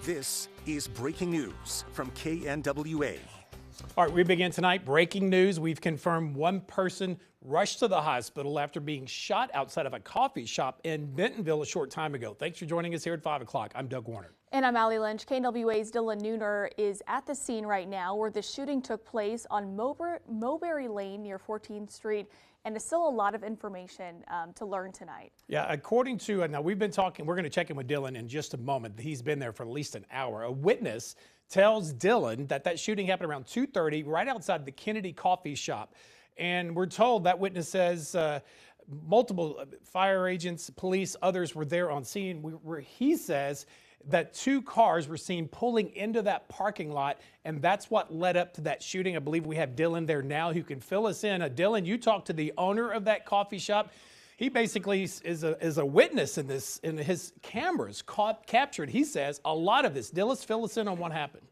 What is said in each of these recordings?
This is breaking news from KNWA. All right, we begin tonight. Breaking news. We've confirmed one person rushed to the hospital after being shot outside of a coffee shop in Bentonville a short time ago. Thanks for joining us here at 5 o'clock. I'm Doug Warner. And I'm Allie Lynch. KNWA's Dylan Nooner is at the scene right now where the shooting took place on Moberly Lane near 14th Street. And there's still a lot of information to learn tonight. Yeah, according to, now we've been talking, we're going to check in with Dylan in just a moment. He's been there for at least an hour. A witness tells Dylan that shooting happened around 2:30 right outside the Kennedy coffee shop. And we're told that witness says multiple fire agents, police, others were there on scene where he says that two cars were seen pulling into that parking lot, and that's what led up to that shooting. I believe we have Dylan there now who can fill us in. Dylan, you talked to the owner of that coffee shop. He basically is a witness in this, in his cameras captured, he says, a lot of this. Dylan, fill us in on what happened.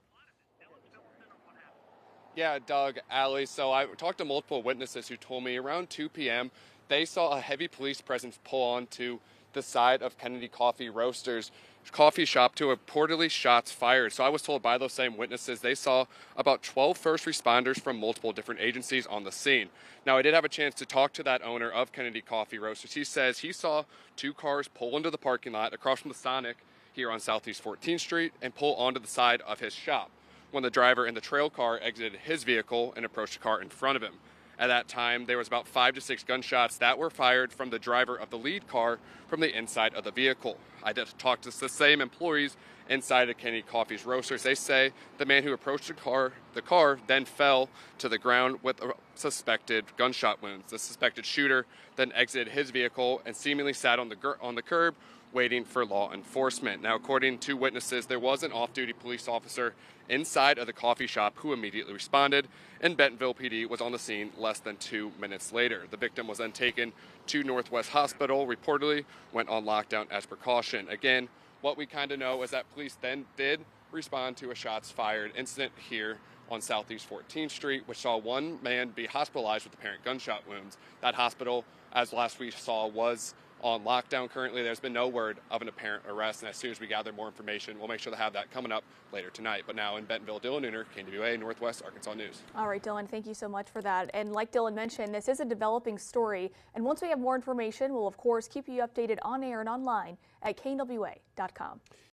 Yeah, Doug, Allie. So I talked to multiple witnesses who told me around 2 p.m. they saw a heavy police presence pull onto the side of Kennedy Coffee Roasters coffee shop to reportedly shots fired. So I was told by those same witnesses they saw about 12 first responders from multiple different agencies on the scene. Now, I did have a chance to talk to that owner of Kennedy Coffee Roasters. He says he saw two cars pull into the parking lot across from the Sonic here on Southeast 14th Street and pull onto the side of his shop when the driver in the trail car exited his vehicle and approached the car in front of him. At that time, there was about 5 to 6 gunshots that were fired from the driver of the lead car from the inside of the vehicle. I did talk to the same employees inside of Kennedy Coffee's Roasters. They say the man who approached the car then fell to the ground with a suspected gunshot wounds. The suspected shooter then exited his vehicle and seemingly sat on the curb waiting for law enforcement. Now, according to witnesses, there was an off-duty police officer inside of the coffee shop who immediately responded, and Bentonville PD was on the scene less than 2 minutes later. The victim was then taken to Northwest Hospital, reportedly went on lockdown as precaution. Again, what we kind of know is that police then did respond to a shots fired incident here on Southeast 14th Street, which saw one man be hospitalized with apparent gunshot wounds. That hospital, as last we saw, was on lockdown currently. There's been no word of an apparent arrest, and as soon as we gather more information, we'll make sure to have that coming up later tonight. But now in Bentonville, Dylan Nooner, KNWA, Northwest Arkansas News. All right, Dylan, thank you so much for that. And like Dylan mentioned, this is a developing story, and once we have more information, we'll of course keep you updated on air and online at knwa.com.